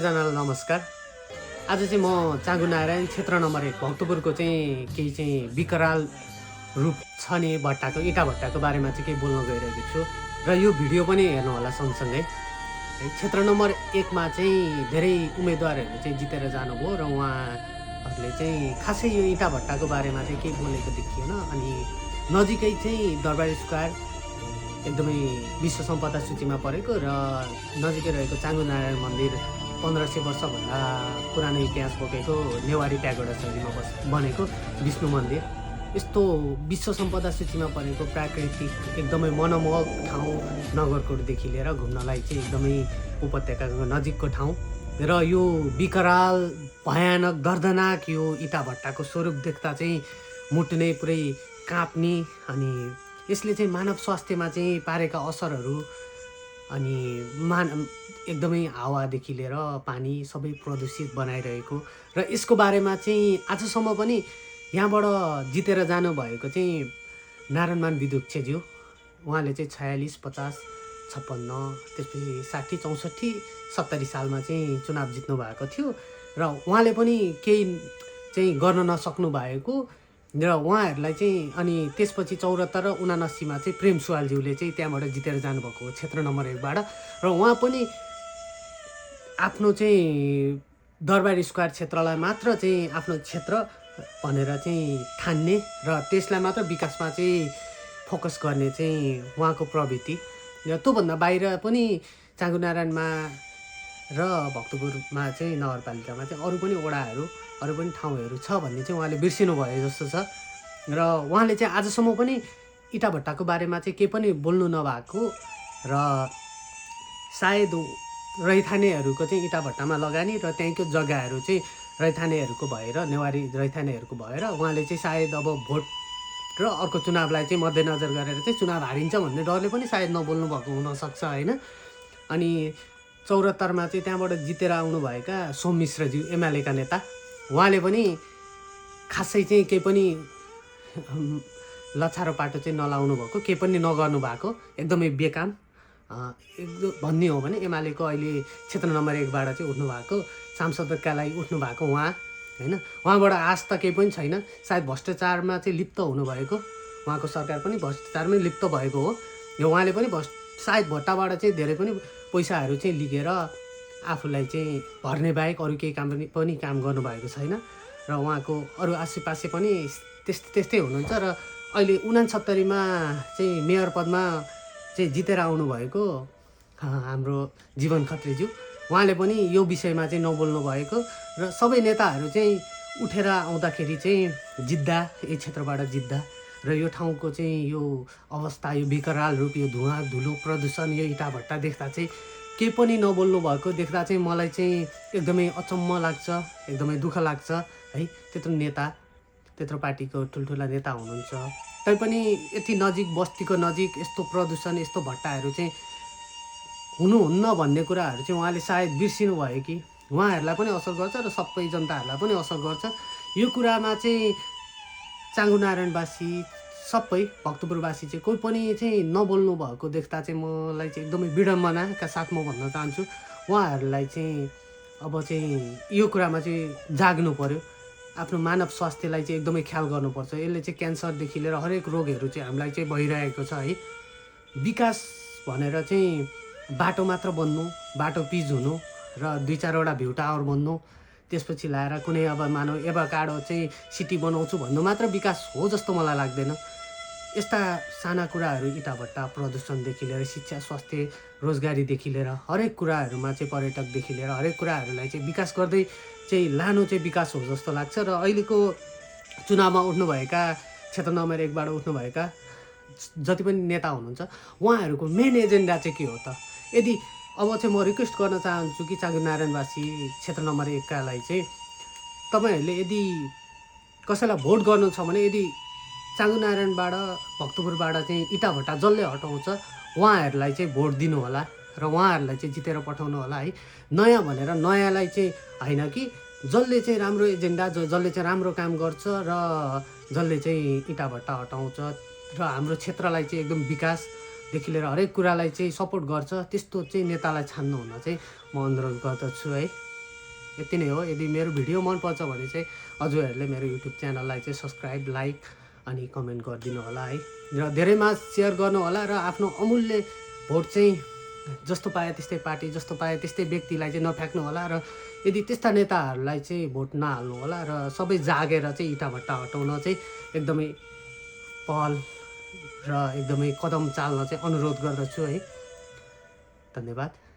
जनालाई नमस्कार। आज चाहिँ म चाँगु नारायण क्षेत्र नम्बर 1 भक्तपुरको चाहिँ केही चाहिँ विकराल रूप छ नि भट्टाको इँटा भट्टाको बारेमा चाहिँ केही बोल्न गइरहेको छु र यो भिडियो पनि हेर्नु होला सँगसँगै। क्षेत्र नम्बर 1 मा चाहिँ धेरै उम्मेदवारहरू चाहिँ जितेर जानुभयो र उहाँहरूले चाहिँ खासै यो इँटा भट्टाको बारेमा चाहिँ केही बोलेको देखिएन। अनि नजिकै चाहिँ दरबार स्क्वायर एकदमै विश्व सम्पदा सूचीमा परेको र नजिकै रहेको चाँगु नारायण मन्दिर 1500 वर्षभन्दा पुरानो इतिहास बोकेको नेवारी प्यागोडा शैलीमा बनेको विष्णु मन्दिर, यस्तो विश्व सम्पदा सूचीमा परेको प्राकृतिक एकदमै मनमोहक ठाउँ नगरकोटदेखि लिएर घुम्नलाई चाहिँ एकदमै उपत्यकाको नजिकको ठाउँ र यो विकराल भयानक दर्दनाक यो इँटा भट्टाको स्वरूप देख्दा चाहिँ मुटु नै पुरै काँप्ने। अनि यसले चाहिँ मानव स्वास्थ्यमा चाहिँ पारेका असरहरू अनि एकदमै हावादेखि लिएर पानी सबै प्रदूषित बनाइरहेको र यसको बारेमा चाहिँ आजसम्म पनि यहाँबाट जितेर जानुभएको चाहिँ नारायणमान विदुक्षज्यू, उहाँले चाहिँ 46, 50, 56, त्यसपछि 60, 64, 70 सालमा चाहिँ चुनाव जित्नु भएको थियो र उहाँले पनि केही चाहिँ गर्न नसक्नु भएको र उहाँहरूलाई चाहिँ अनि त्यसपछि 74 र 79 मा चाहिँ प्रेम सुवालज्यूले चाहिँ त्यहाँबाट जितेर जानुभएको हो क्षेत्र नम्बर 1 बाट र उहाँ पनि आफ्नो चाहिँ दरबार स्क्वायर क्षेत्रलाई मात्र चाहिँ आफ्नो क्षेत्र भनेर चाहिँ ठान्ने र त्यसलाई मात्र विकासमा चाहिँ फोकस गर्ने चाहिँ उहाँको प्रवृत्ति र त्योभन्दा बाहिर पनि चाँगु नारायणमा र भक्तपुरमा चाहिँ नगरपालिकामा चाहिँ अरू पनि वडाहरू अरू पनि ठाउँहरू छ भन्ने चाहिँ उहाँले बिर्सिनु भयो जस्तो छ र उहाँले चाहिँ आजसम्म पनि इँटा भट्टाको बारेमा चाहिँ केही पनि बोल्नु नभएको र सायद रैथानेहरूको चाहिँ इँटा भट्टामा लगानी र त्यहीँको जग्गाहरू चाहिँ रैथानेहरूको भएर नेवारी रैथानेहरूको भएर उहाँले चाहिँ सायद अब भोट र अर्को चुनावलाई चाहिँ मध्यनजर गरेर चाहिँ चुनाव हारिन्छ भन्ने डरले पनि सायद नबोल्नु भएको हुनसक्छ होइन। अनि 74 मा चाहिँ त्यहाँबाट जितेर आउनुभएका सोम मिश्रज्यू एमालेका नेता, उहाँले पनि खासै चाहिँ केही पनि लछारो पाटो चाहिँ नलाउनु भएको, केही पनि नगर्नु भएको, एकदमै बेकाम एकदम भन्ने हो भने एमालेको अहिले क्षेत्र नम्बर 1 बाट चाहिँ उठ्नु भएको सांसदका लागि उठ्नु भएको उहाँ होइन, उहाँबाट आश त केही पनि छैन। सायद भ्रष्टाचारमा चाहिँ लिप्त हुनुभएको, उहाँको सरकार पनि भ्रष्टाचारमै लिप्त भएको हो। यो उहाँले पनि सायद भट्टाबाट चाहिँ धेरै पनि पैसाहरू चाहिँ लिएर आफूलाई चाहिँ भर्ने बाहेक अरू केही काम पनि काम गर्नुभएको छैन र उहाँको अरू आसेपासे पनि त्यस्तै हुनुहुन्छ र अहिले 69 मा चाहिँ मेयर पदमा चाहिँ जितेर आउनुभएको हाम्रो जीवन खत्रीज्यू, उहाँले पनि यो विषयमा चाहिँ नबोल्नु भएको र सबै नेताहरू चाहिँ उठेर आउँदाखेरि चाहिँ जित्दा यही क्षेत्रबाट जित्दा र यो ठाउँको चाहिँ यो अवस्था, यो विकराल रूप, यो धुवा धुलो प्रदूषण, यो इँटा भट्टा देख्दा चाहिँ केही पनि नबोल्नु भएको देख्दा चाहिँ मलाई चाहिँ एकदमै अचम्म लाग्छ, एकदमै दुःख लाग्छ है। त्यत्रो नेता, त्यत्रो पार्टीको ठुल्ठुला नेता हुनुहुन्छ तैपनि यति नजिक बस्तीको नजिक यस्तो प्रदूषण, यस्तो भट्टाहरू चाहिँ हुनुहुन्न भन्ने कुराहरू चाहिँ उहाँले सायद बिर्सिनु भयो कि उहाँहरूलाई पनि असर गर्छ र सबै जनताहरूलाई पनि असर गर्छ। यो कुरामा चाहिँ चाँगु नारायणवासी सबै भक्तपुरवासी चाहिँ कोही पनि चाहिँ नबोल्नु भएको देख्दा चाहिँ मलाई चाहिँ एकदमै विडम्बनाका साथ म भन्न चाहन्छु उहाँहरूलाई चाहिँ अब चाहिँ यो कुरामा चाहिँ जाग्नु पर्यो, आफ्नो मानव स्वास्थ्यलाई चाहिँ एकदमै ख्याल गर्नुपर्छ। यसले चाहिँ क्यान्सरदेखि लिएर हरेक रोगहरू चाहिँ हामीलाई चाहिँ भइरहेको छ है। विकास भनेर चाहिँ बाटो मात्र बन्नु, बाटो पिच हुनु र 2-4वटा भ्यू टावर बन्नु, त्यसपछि ल्याएर कुनै अब मानव एभाकाडो चाहिँ सिटी बनाउँछु भन्नु मात्र विकास हो जस्तो मलाई लाग्दैन। यस्ता साना कुराहरू इँटा भट्टा प्रदूषणदेखि लिएर शिक्षा, स्वास्थ्य, रोजगारीदेखि लिएर हरेक कुराहरूमा चाहिँ पर्यटकदेखि लिएर हरेक कुराहरूलाई चाहिँ विकास गर्दै चाहिँ लानु चाहिँ विकास हो जस्तो लाग्छ। र अहिलेको चुनावमा उठ्नुभएका क्षेत्र नम्बर 1 बाट उठ्नुभएका जति पनि नेता हुनुहुन्छ उहाँहरूको मेन एजेन्डा चाहिँ के हो त? यदि अब चाहिँ म रिक्वेस्ट गर्न चाहन्छु कि चाँगु नारायणवासी क्षेत्र नम्बर 1 कालाई चाहिँ तपाईँहरूले यदि कसैलाई भोट गर्नु छ भने यदि चाँगु नारायणबाट भक्तपुरबाट चाहिँ इँटा भट्टा जसले हटाउँछ उहाँहरूलाई चाहिँ भोट दिनु होला र उहाँहरूलाई चाहिँ जितेर पठाउनु होला है। नयाँ भनेर नयाँलाई चाहिँ होइन कि जसले चाहिँ राम्रो एजेन्डा, जसले चाहिँ राम्रो काम गर्छ र जसले चाहिँ इँटा भट्टा हटाउँछ र हाम्रो क्षेत्रलाई चाहिँ एकदम विकास देखि लिएर हरेक कुरालाई चाहिँ सपोर्ट गर्छ त्यस्तो चाहिँ नेतालाई छान्नु हुन चाहिँ म अनुरोध गर्दछु है। यति नै हो। यदि मेरो भिडियो मनपर्छ भने चाहिँ हजुरहरूले मेरो युट्युब च्यानललाई चाहिँ सब्सक्राइब, लाइक अनि कमेन्ट गरिदिनु होला है, र धेरैमा सेयर गर्नु होला, र आफ्नो अमूल्य भोट चाहिँ जस्तो पाए त्यस्तै पार्टी, जस्तो पाए त्यस्तै व्यक्तिलाई चाहिँ नफ्याँक्नु होला, र यदि त्यस्ता नेताहरूलाई चाहिँ भोट नहाल्नु होला, र सबै जागेर चाहिँ इँटाभट्टा हटाउन चाहिँ एकदमै पहल र एकदमै कदम चाल्न चाहिँ अनुरोध गर्दछु है। धन्यवाद।